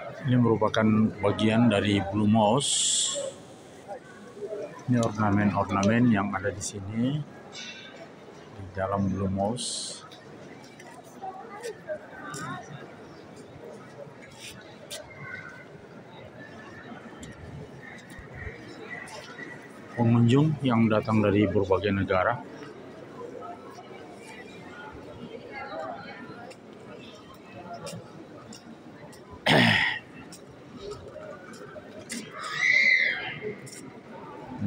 Ini merupakan bagian dari Blue Mouse. Ini ornamen-ornamen yang ada di sini di dalam Blue Mouse. Pengunjung yang datang dari berbagai negara.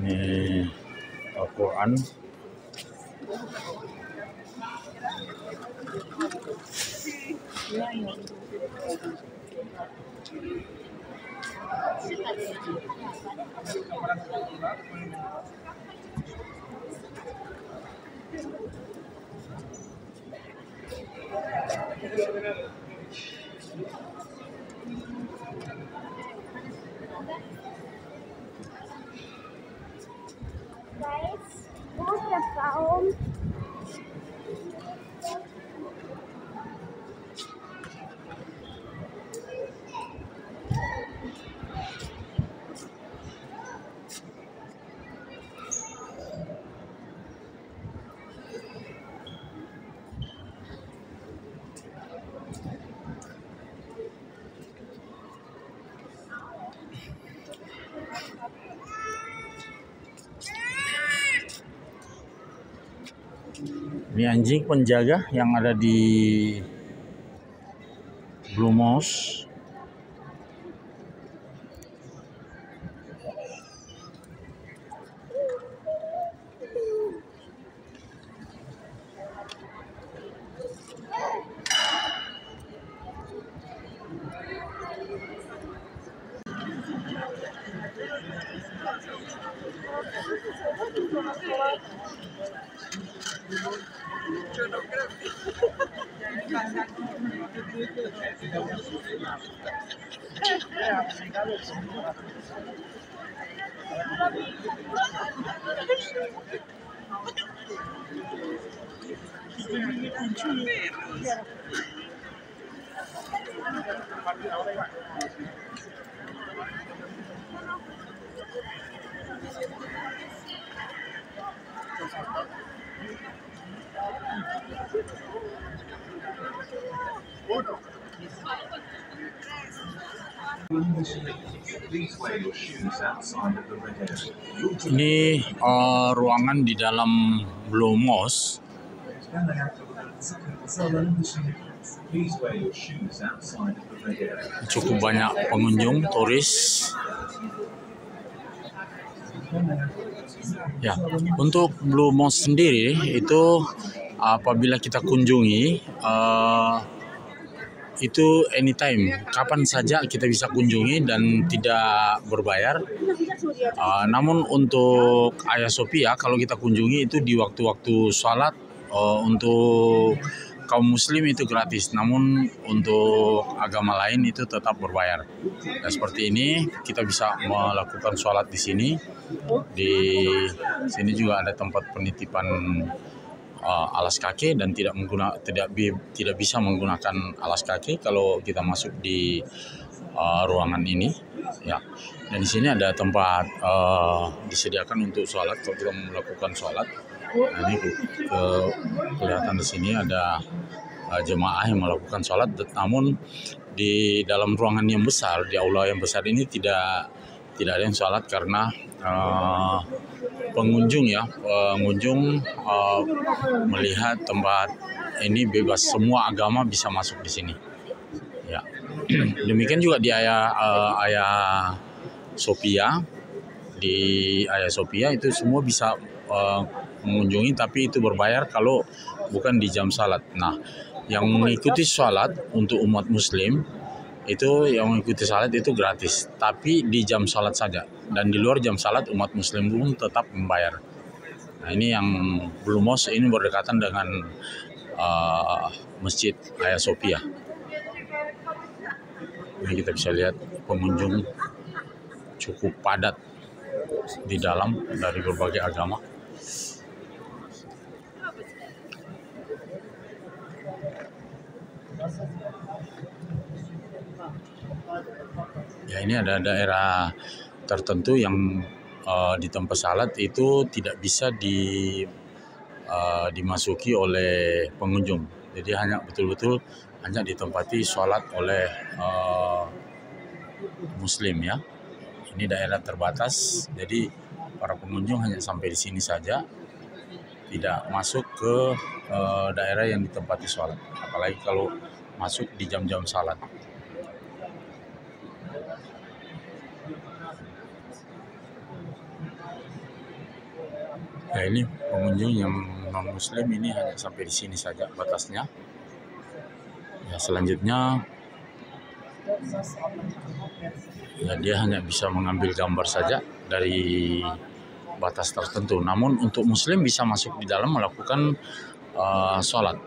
Ini Al-Quran. Guys, wo ist der Baum? Ini anjing penjaga yang ada di Blue Mouse. Ini ruangan di dalam Blue Mouse. Cukup banyak pengunjung, turis. Ya, untuk Blue Mouse sendiri itu apabila kita kunjungi itu anytime, kapan saja kita bisa kunjungi dan tidak berbayar. Namun untuk Hagia Sophia kalau kita kunjungi itu di waktu-waktu sholat, untuk kaum muslim itu gratis, namun untuk agama lain itu tetap berbayar. Nah, seperti ini kita bisa melakukan sholat di sini. Di sini juga ada tempat penitipan alas kaki dan tidak bisa menggunakan alas kaki kalau kita masuk di ruangan ini, ya. Dan di sini ada tempat disediakan untuk sholat kalau kita melakukan sholat. Nah, ini kelihatan di sini ada jemaah yang melakukan sholat, namun di dalam ruangan yang besar, di aula yang besar ini tidak ada yang sholat karena pengunjung melihat tempat ini bebas, semua agama bisa masuk di sini, ya. Demikian juga di Hagia Sophia. Di Hagia Sophia itu semua bisa mengunjungi, tapi itu berbayar kalau bukan di jam salat. Nah, yang mengikuti salat untuk umat muslim itu, yang mengikuti salat itu gratis, tapi di jam salat saja, dan di luar jam salat umat muslim pun tetap membayar. Nah, ini yang Blue Mouse ini berdekatan dengan Masjid Hagia Sophia. Ini kita bisa lihat pengunjung cukup padat di dalam dari berbagai agama. Ya, ini ada daerah tertentu yang di tempat salat itu tidak bisa dimasuki oleh pengunjung. Jadi hanya betul-betul hanya ditempati sholat oleh Muslim ya. Ini daerah terbatas, jadi para pengunjung hanya sampai di sini saja, tidak masuk ke daerah yang ditempati sholat. Apalagi kalau masuk di jam-jam salat. Ya, ini pengunjung yang non Muslim ini hanya sampai di sini saja batasnya. Ya, selanjutnya ya, dia hanya bisa mengambil gambar saja dari batas tertentu. Namun untuk Muslim bisa masuk di dalam melakukan sholat.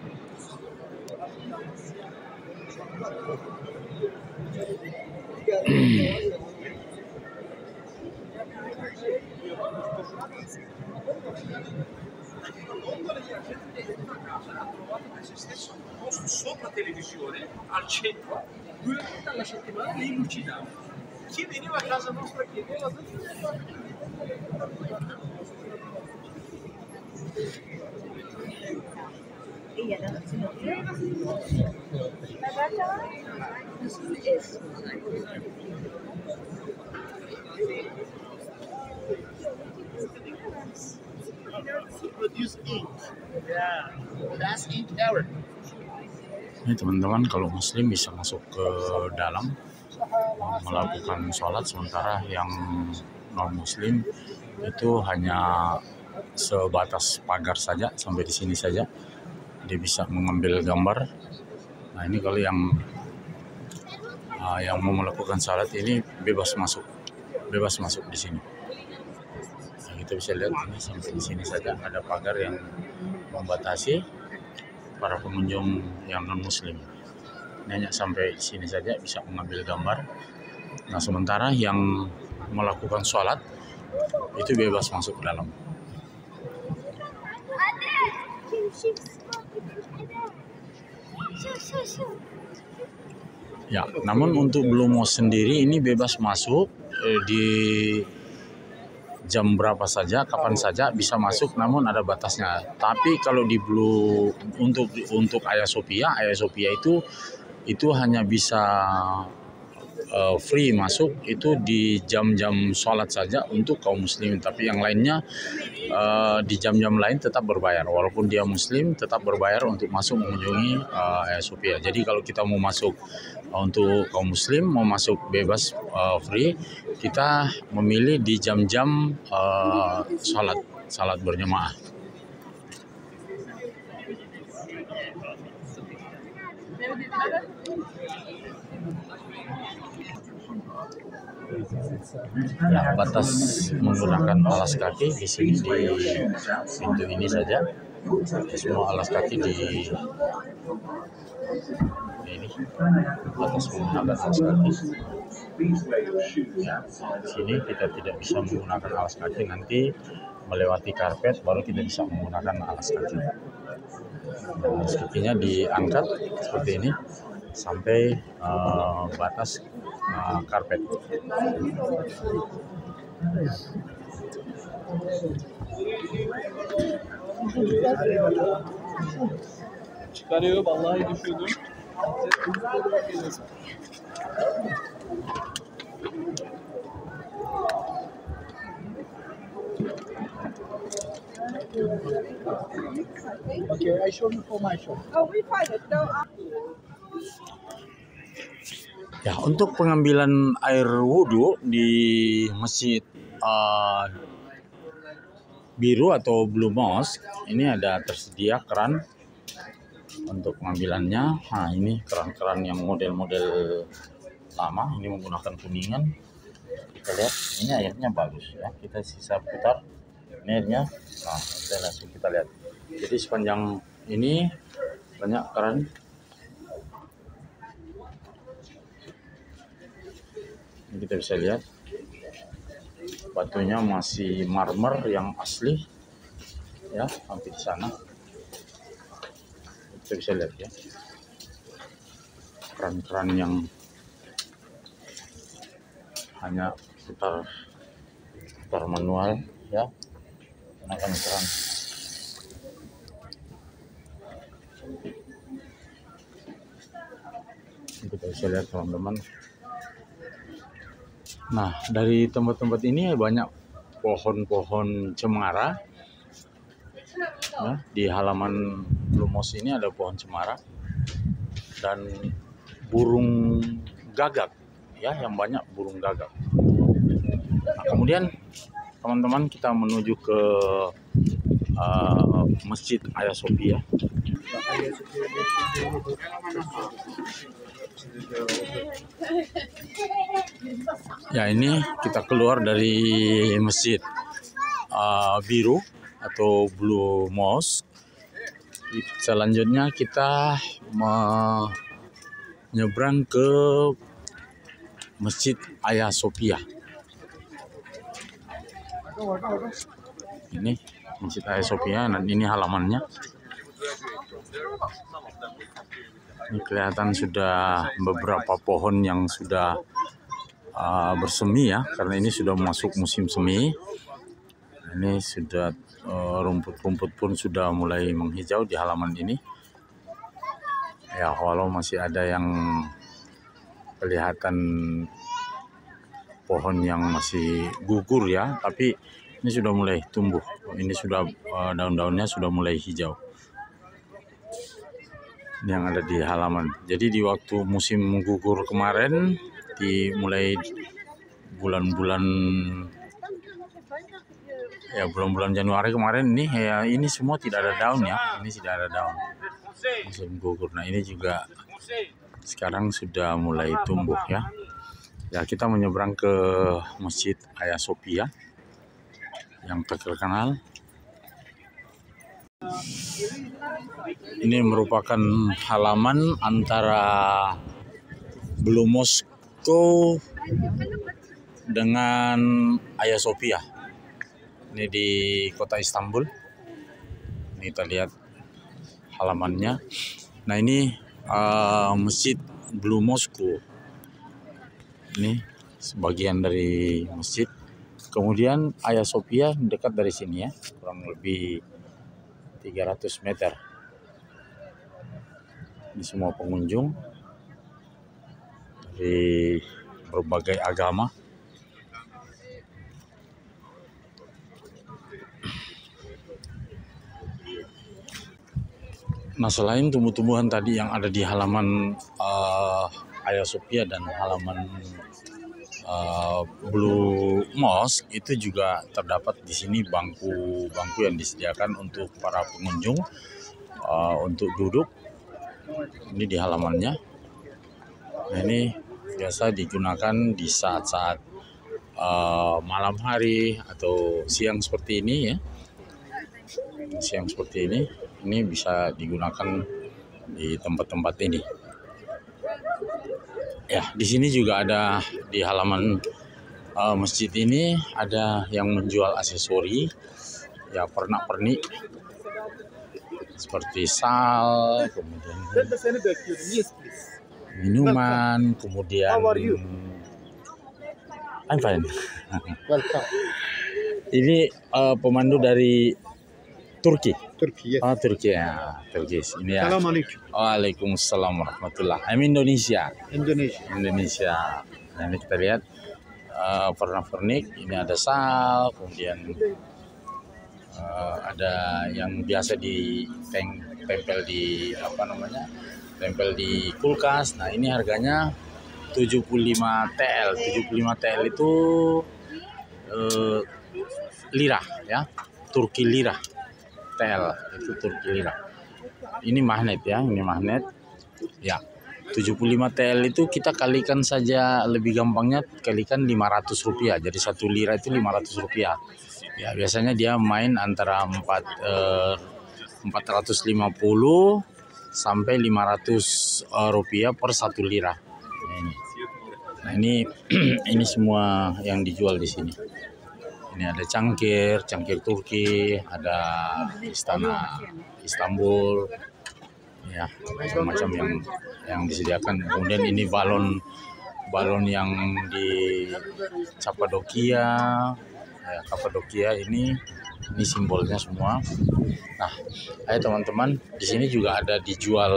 Sopra televisione al centro 2 volte alla settimana li lucidava. Chi veniva a casa nostra chiedeva Iya, produce ink. Yeah, that's ink error. Ini teman-teman, kalau Muslim bisa masuk ke dalam melakukan sholat, sementara yang non Muslim itu hanya sebatas pagar saja, sampai di sini saja dia bisa mengambil gambar. Nah, ini kalau yang mau melakukan sholat ini bebas masuk di sini. Nah, kita bisa lihat ini sampai di sini saja ada pagar yang membatasi para pengunjung yang non Muslim. Ini hanya sampai sini saja bisa mengambil gambar. Nah, sementara yang melakukan sholat itu bebas masuk ke dalam. Ya, namun untuk belum mau sendiri ini bebas masuk di jam berapa saja, kapan saja bisa masuk, namun ada batasnya. Tapi kalau di untuk Hagia Sophia itu hanya bisa free masuk itu di jam-jam sholat saja untuk kaum Muslim. Tapi yang lainnya di jam-jam lain tetap berbayar. Walaupun dia Muslim tetap berbayar untuk masuk mengunjungi Hagia Sophia. Jadi kalau kita mau masuk untuk kaum Muslim, mau masuk bebas free, kita memilih di jam-jam salat berjemaah. Ya, batas menggunakan alas kaki di sini di pintu ini saja. Semua alas kaki di ini batas menggunakan alas kaki. Ya, sini kita tidak bisa menggunakan alas kaki, nanti melewati karpet baru kita bisa menggunakan alas kaki. Alas kakinya diangkat seperti ini sampai batas karpet. Çıkarıyor, vallahi düşüyordu. Okay, I show you for my shop. Oh, we find it. No, Ya, untuk pengambilan air wudhu di Masjid Biru atau Blue Mosque ini ada tersedia keran untuk pengambilannya. Nah, ini keran-keran yang model-model lama, ini menggunakan kuningan. Kita lihat ini airnya bagus ya, kita sisa putar ini airnya. Nah, kita langsung kita lihat. Jadi sepanjang ini banyak keran. Ini kita bisa lihat batunya masih marmer yang asli ya, sampai di sana kita bisa lihat ya, keran-keran yang hanya putar manual ya, gunakan keran. Kita bisa lihat teman-teman. Nah, dari tempat-tempat ini banyak pohon-pohon cemara ya. Di halaman Blue Moss ini ada pohon cemara dan burung gagak ya, yang banyak burung gagak. Nah, kemudian teman-teman kita menuju ke Masjid Hagia Sophia. Ya, ini kita keluar dari masjid biru atau Blue Mosque. Selanjutnya kita menyeberang ke Masjid Hagia Sophia. Ini Masjid Hagia Sophia dan ini halamannya. Ini kelihatan sudah beberapa pohon yang sudah bersemi ya, karena ini sudah masuk musim semi. Ini sudah rumput-rumput pun sudah mulai menghijau di halaman ini. Ya, walau masih ada yang kelihatan pohon yang masih gugur ya, tapi ini sudah mulai tumbuh. Ini sudah daun-daunnya sudah mulai hijau. Ini yang ada di halaman. Jadi di waktu musim gugur kemarin, mulai bulan-bulan Januari kemarin ini ya, ini semua tidak ada daun ya. Ini tidak ada daun musim gugur. Nah, ini juga sekarang sudah mulai tumbuh ya. Ya, kita menyeberang ke Masjid Hagia Sophia yang terkenal. Ini merupakan halaman antara Blue Mosque dengan Hagia Sophia. Ini di kota Istanbul. Ini kita lihat halamannya. Nah, ini Masjid Blue Mosque. Ini sebagian dari masjid. Kemudian Hagia Sophia dekat dari sini ya, kurang lebih 300 meter. Ini semua pengunjung dari berbagai agama. Nah, selain tumbuh-tumbuhan tadi yang ada di halaman Hagia Sophia dan halaman Blue Mosque, itu juga terdapat di sini bangku-bangku yang disediakan untuk para pengunjung untuk duduk. Ini di halamannya. Nah, ini biasa digunakan di saat-saat malam hari atau siang seperti ini ya. Siang seperti ini bisa digunakan di tempat-tempat ini. Ya, di sini juga ada di halaman masjid ini ada yang menjual aksesori ya, pernak-pernik seperti sal, kemudian minuman, kemudian I'm fine. Ini pemandu dari Turki. Turki, yes. Oh, Turki ya. Turki. Ini ya. Assalamualaikum. Waalaikumsalam warahmatullah. I'm Indonesia. Indonesia. Nah, ini kita lihat pernak-pernik. Ini ada sal, kemudian ada yang biasa tempel di tempel di kulkas. Nah, ini harganya 75 TL. 75 TL itu lira ya. Turki lira. TL itu Turki lira. Ini magnet ya, ini magnet. Ya. 75 TL itu kita kalikan saja, lebih gampangnya kalikan 500 rupiah. Jadi 1 lira itu 500 rupiah. Ya, biasanya dia main antara 450 sampai 500 rupiah per 1 lira. Nah, ini ini semua yang dijual di sini. Ini ada cangkir Turki, ada istana Istanbul, ya macam-macam yang disediakan. Kemudian ini balon balon yang di Cappadocia, ya, Cappadocia ini simbolnya semua. Nah, ayo teman-teman, di sini juga ada dijual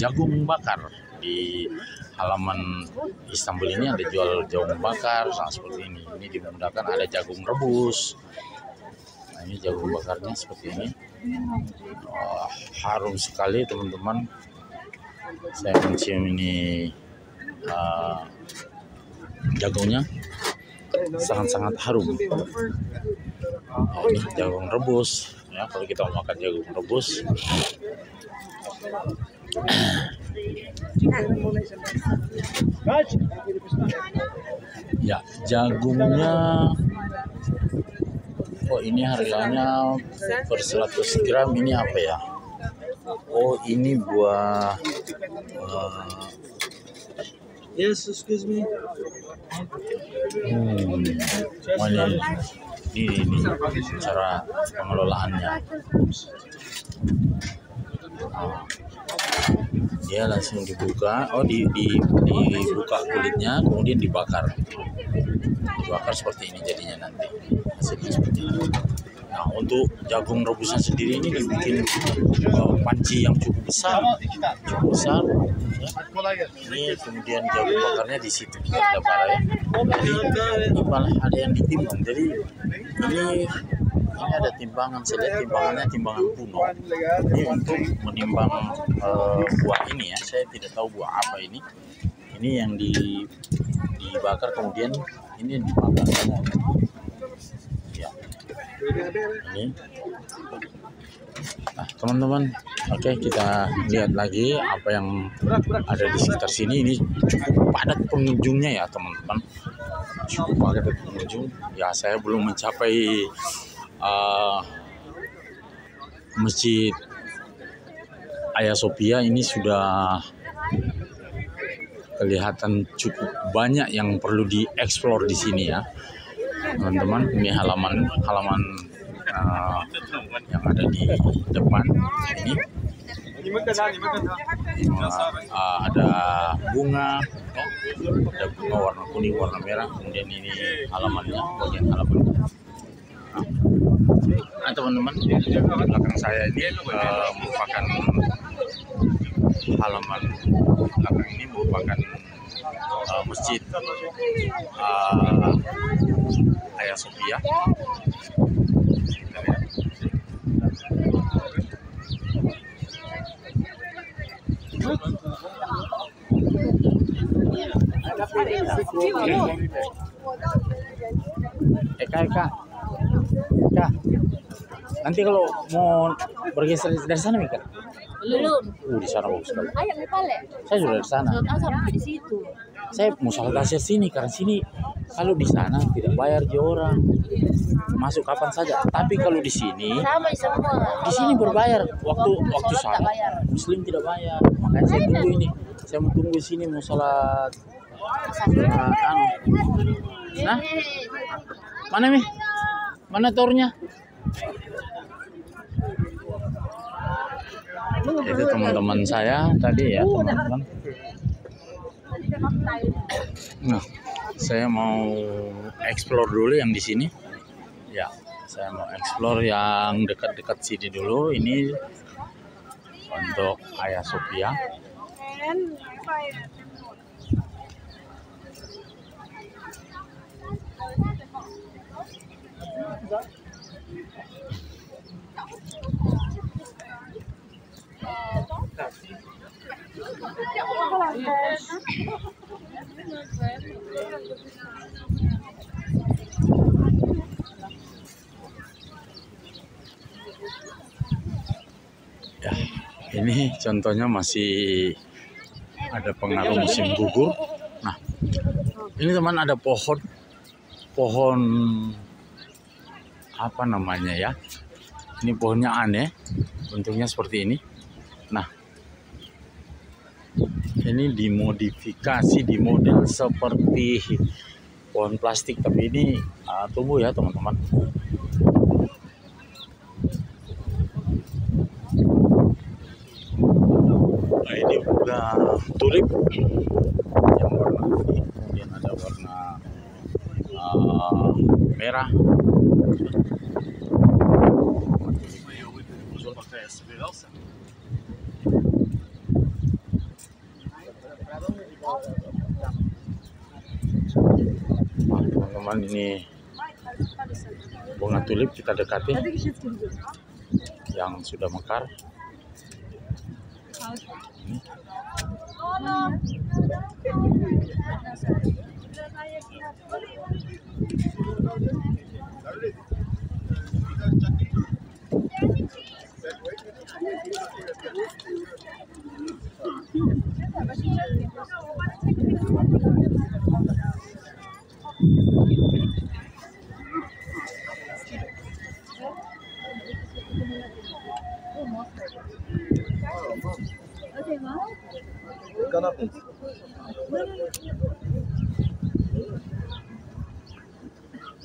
jagung bakar. Di halaman Istanbul ini ada jual jagung bakar, nah seperti ini. Ini dimudahkan, ada jagung rebus. Nah, ini jagung bakarnya seperti ini. Oh, harum sekali teman-teman. Saya mencium ini jagungnya sangat-sangat harum. Nah, ini jagung rebus ya, kalau kita mau makan jagung rebus. Ya, jagungnya ini harganya per 100 gram ini apa ya? Oh, ini buah Yes, excuse me. Ini cara pengelolaannya. Dia langsung dibuka, dibuka kulitnya, kemudian dibakar seperti ini jadinya nanti hasilnya seperti ini. Nah, untuk jagung rebusnya sendiri ini dibikin panci yang cukup besar ya. Ini kemudian jagung bakarnya di situ kita bareng. Jadi ini malah ada yang ditimbang. Jadi ini ada timbangan, saya lihat timbangannya timbangan kuno. Ini untuk menimbang buah ini ya. Saya tidak tahu buah apa ini. Ini yang dibakar kemudian ini dibakar. Ya. Ini. Nah, teman-teman, oke, kita lihat lagi apa yang ada di sekitar sini. Ini cukup padat pengunjungnya ya teman-teman, cukup padat pengunjung ya. Saya belum mencapai Masjid Hagia Sophia. Ini sudah kelihatan cukup banyak yang perlu dieksplor di sini ya teman-teman. Ini halaman yang ada di depan ini. Ada bunga, ada bunga warna kuning, warna merah. Kemudian ini halamannya, bagian halaman. Nah teman-teman, di belakang saya ini merupakan halaman belakang ini merupakan Masjid Hagia Sophia. Kak, nanti kalau mau bergeser dari sana Mika? Belum. Di sana bagus sekali. Ayo Mipale. Saya sudah di sana. Di situ. Saya mau salat Asyir sini karena sini kalau di sana tidak bayar di orang. Masuk kapan saja. Tapi kalau di sini Sama semua. di sini berbayar waktu salat. Muslim tidak bayar. Makanya saya tunggu ini. Saya mau tunggu sini mau salat. Nah, mana Mi? Mana tornya? Itu teman-teman saya tadi ya teman-teman. Nah, saya mau explore dulu yang di sini. Ya, saya mau explore yang dekat-dekat sini dulu. Ini untuk Hagia Sophia. Ya, ini contohnya masih ada pengaruh musim gugur. Nah, ini teman ada pohon apa namanya ya? Ini pohonnya aneh, bentuknya seperti ini. Nah, ini dimodifikasi, dimodel seperti pohon plastik, tapi ini tumbuh ya teman-teman. Nah, ini bunga tulip yang warna ini. merah. Teman-teman, ini bunga tulip kita dekati yang sudah mekar. Ini.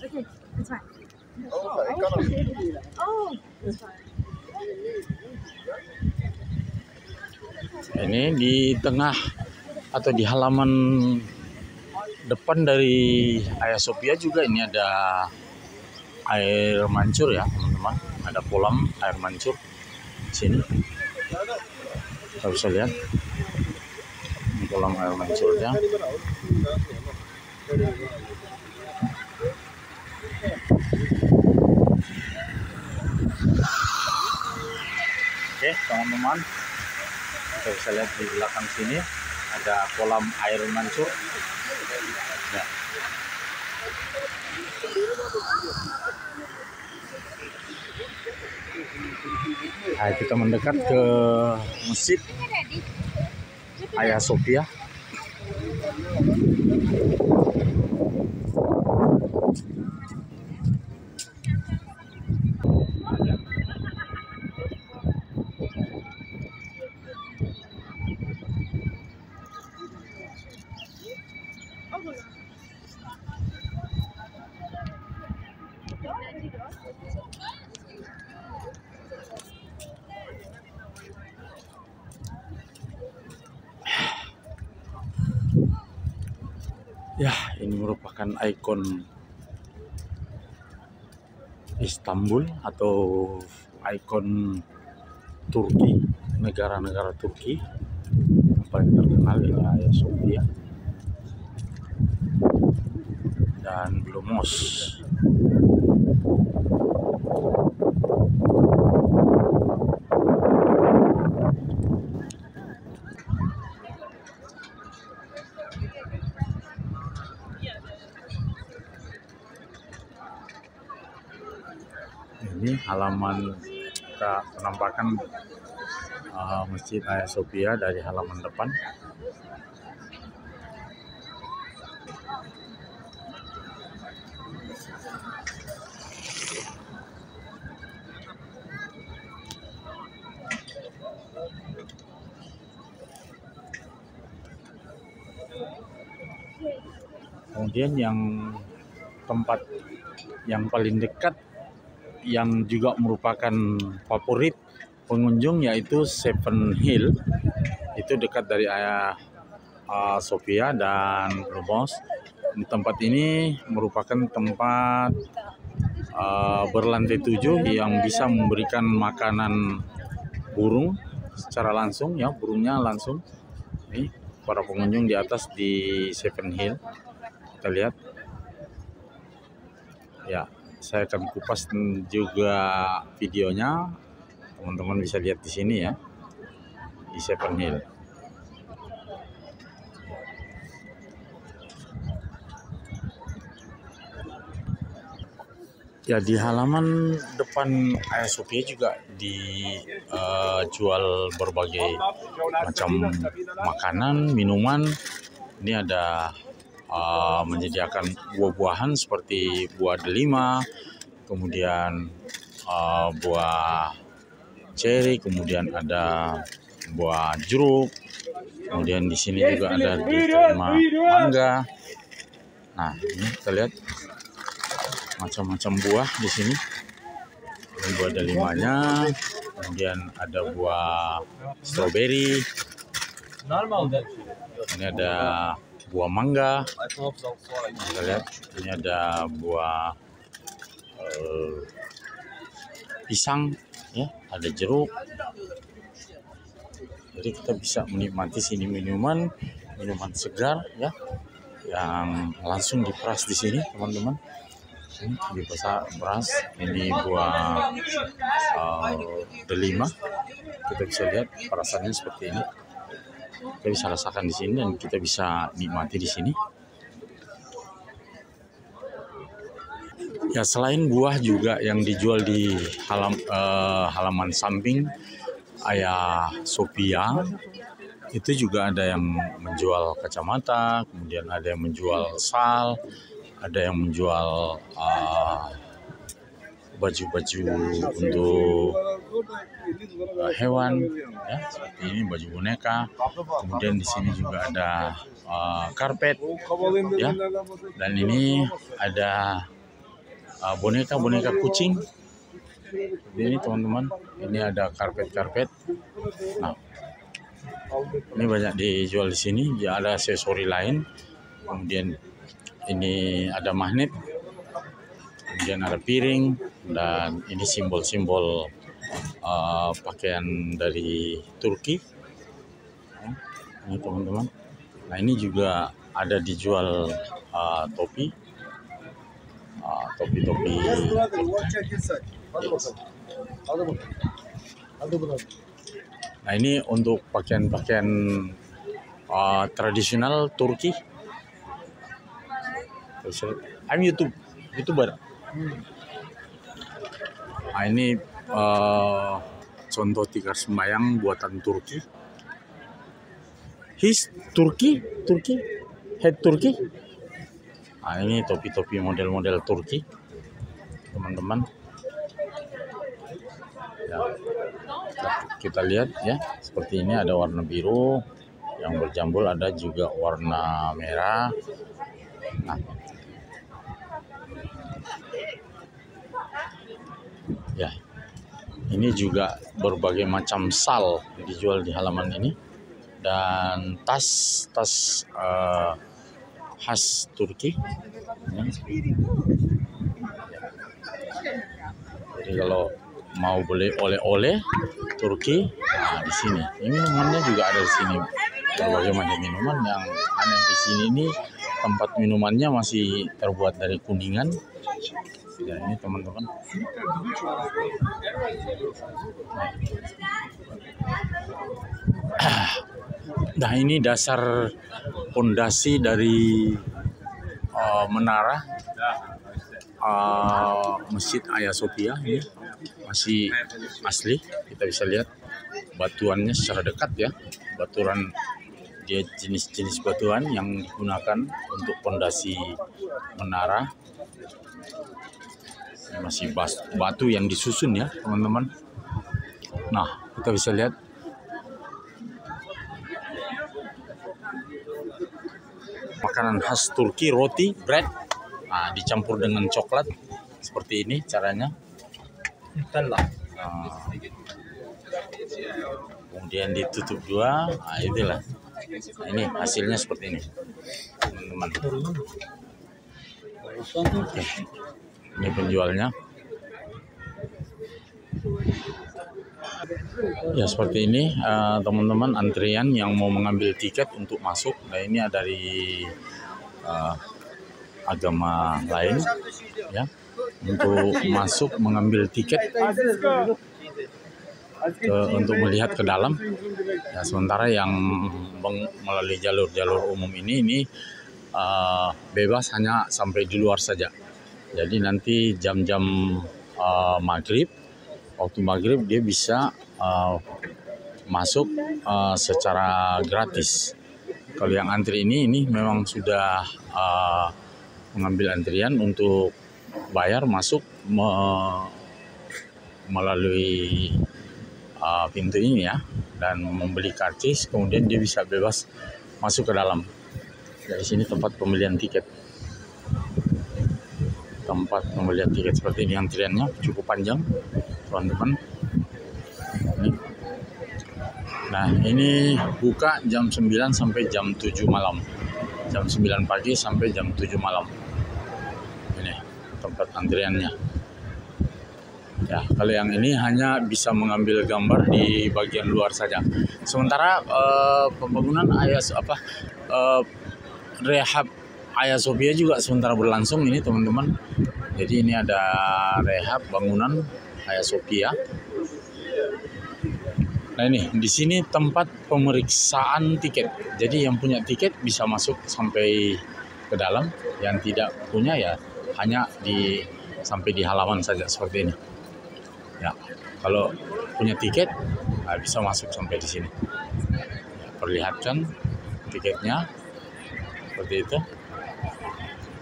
Okay, that's fine. Ini di tengah atau di halaman depan dari Hagia Sophia juga ini ada air mancur ya teman-teman. Ada kolam air mancur di sini. Kita bisa lihat ini kolam air mancurnya. Oke teman-teman, kita bisa lihat di belakang sini ada kolam air mancur ya. Nah, kita mendekat ke Masjid Hagia Sophia. Ya, ini merupakan ikon Istanbul atau ikon Turki, negara-negara Turki yang paling terkenal adalah Hagia Sophia dan Blue Mosque. Ini halaman kita penampakan Masjid Hagia Sophia dari halaman depan. Kemudian yang tempat yang paling dekat yang juga merupakan favorit pengunjung yaitu Seven Hill, itu dekat dari Hagia Sophia dan Blue Mosque. Di tempat ini merupakan tempat berlantai 7 yang bisa memberikan makanan burung secara langsung ya, burungnya langsung. Ini para pengunjung di atas di Seven Hill, kita lihat ya. Saya akan kupas juga videonya, teman-teman bisa lihat di sini ya, di Seven Hill. Ya, di halaman depan Hagia Sophia juga dijual berbagai macam makanan, minuman. Ini ada menyediakan buah-buahan seperti buah delima, kemudian buah ceri, kemudian ada buah jeruk, kemudian di sini juga ada diterima mangga. Nah, ini kita lihat macam-macam buah di sini. Ini buah delimanya, kemudian ada buah stroberi, ini ada buah mangga. Kita lihat ini ada buah pisang, ya, ada jeruk. Jadi kita bisa menikmati sini minuman segar, ya, yang langsung diperas di sini, teman-teman. Ini diperas, ini buah delima. Kita bisa lihat perasannya seperti ini. Kita bisa rasakan di sini dan kita bisa nikmati di sini. Ya, selain buah juga yang dijual di halaman samping Hagia Sophia, itu juga ada yang menjual kacamata, kemudian ada yang menjual sal, ada yang menjual baju-baju untuk hewan, ya, seperti ini baju boneka. Kemudian di sini juga ada karpet, ya, dan ini ada boneka-boneka kucing. Ini teman-teman, ini ada karpet-karpet. Nah, ini banyak dijual di sini. Ya, ada aksesori lain. Kemudian ini ada magnet. Kemudian ada piring, dan ini simbol-simbol pakaian dari Turki. Ini teman-teman. Nah, ini juga ada dijual topi. Topi-topi. Nah, ini untuk pakaian-pakaian tradisional Turki. I'm YouTuber. Nah, ini contoh tikar sembayang buatan Turki. Head Turki. Nah, ini topi-topi model-model Turki, teman-teman. Ya, kita lihat, ya, seperti ini ada warna biru yang berjambul, ada juga warna merah. Nah, ya, ini juga berbagai macam sal dijual di halaman ini, dan tas khas Turki. Jadi kalau mau beli oleh-oleh Turki, nah di sini. Ini minumannya juga ada di sini. Berbagai macam minuman. Yang aneh di sini ini tempat minumannya masih terbuat dari kuningan. Ya, ini teman-teman. Nah, ini dasar pondasi dari menara Masjid Hagia Sophia. Ini masih asli. Kita bisa lihat batuannya secara dekat, ya. Batuan dia jenis-jenis batuan yang digunakan untuk pondasi menara. Ini masih batu yang disusun, ya, teman-teman. Nah, kita bisa lihat makanan khas Turki, roti, bread, nah, dicampur dengan coklat, seperti ini caranya. Kemudian ditutup dua, nah, itulah. Nah, ini hasilnya seperti ini, teman-teman. Oke. Ini penjualnya. Ya, seperti ini, teman-teman, antrian yang mau mengambil tiket untuk masuk. Nah, ini dari agama lain, ya, untuk masuk mengambil tiket untuk melihat ke dalam. Ya, sementara yang melalui jalur umum ini bebas, hanya sampai di luar saja. Jadi nanti jam-jam maghrib, waktu maghrib dia bisa masuk secara gratis. Kalau yang antri ini memang sudah mengambil antrian untuk bayar masuk melalui pintu ini, ya, dan membeli karcis, kemudian dia bisa bebas masuk ke dalam. Dari sini tempat pembelian tiket. Tempat pembelian tiket seperti ini, antriannya cukup panjang, teman-teman. Nah, ini buka jam 9 sampai jam 7 malam. Jam 9 pagi sampai jam 7 malam. Ini tempat antriannya. Ya, kalau yang ini hanya bisa mengambil gambar di bagian luar saja. Sementara pembangunan rehab Hagia Sophia juga sementara berlangsung ini teman-teman. Jadi ini ada rehab bangunan Hagia Sophia. Nah ini di sini tempat pemeriksaan tiket. Jadi yang punya tiket bisa masuk sampai ke dalam, yang tidak punya ya hanya sampai di halaman saja seperti ini. Ya, kalau punya tiket bisa masuk sampai di sini. Ya, perlihatkan tiketnya seperti itu.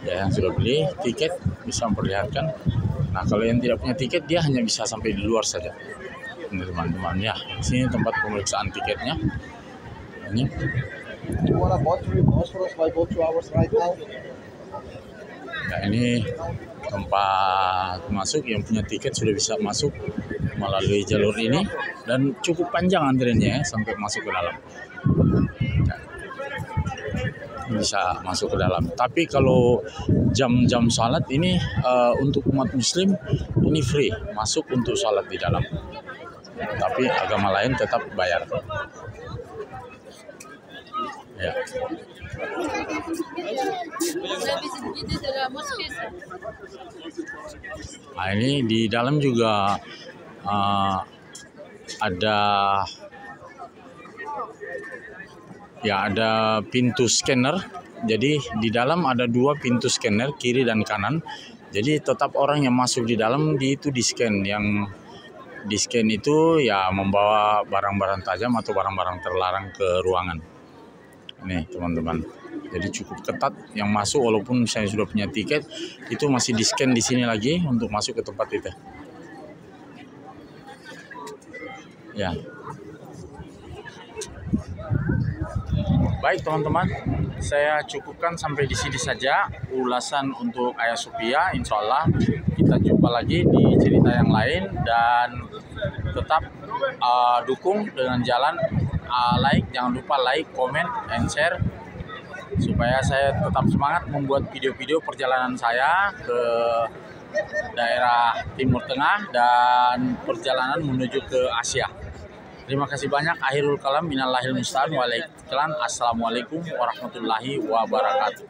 Ya, yang sudah beli tiket bisa memperlihatkan. Nah, kalau yang tidak punya tiket dia hanya bisa sampai di luar saja. Ini teman-teman ya, sini tempat pemeriksaan tiketnya. Ini. Ya, ini tempat masuk, yang punya tiket sudah bisa masuk melalui jalur ini dan cukup panjang antriannya ya, sampai masuk ke dalam. Bisa masuk ke dalam. Tapi kalau jam-jam salat ini untuk umat muslim ini free, masuk untuk salat di dalam. Tapi agama lain tetap bayar. Ya. Nah, ini di dalam juga ada pintu scanner. Jadi di dalam ada 2 pintu scanner, kiri dan kanan. Jadi tetap orang yang masuk di dalam itu di scan. Yang di scan itu ya membawa barang-barang tajam atau barang-barang terlarang ke ruangan. Nih teman-teman. Jadi cukup ketat, yang masuk walaupun saya sudah punya tiket itu masih di scan di sini lagi untuk masuk ke tempat itu. Ya. Baik teman-teman, saya cukupkan sampai di sini saja ulasan untuk Hagia Sophia. Insya Allah kita jumpa lagi di cerita yang lain, dan tetap dukung dengan jalan like, jangan lupa like, comment, and share supaya saya tetap semangat membuat video-video perjalanan saya ke daerah Timur Tengah dan perjalanan menuju ke Asia. Terima kasih banyak. Akhirul kalam, minallahil musta'an, waalaikumsalam. Assalamualaikum warahmatullahi wabarakatuh.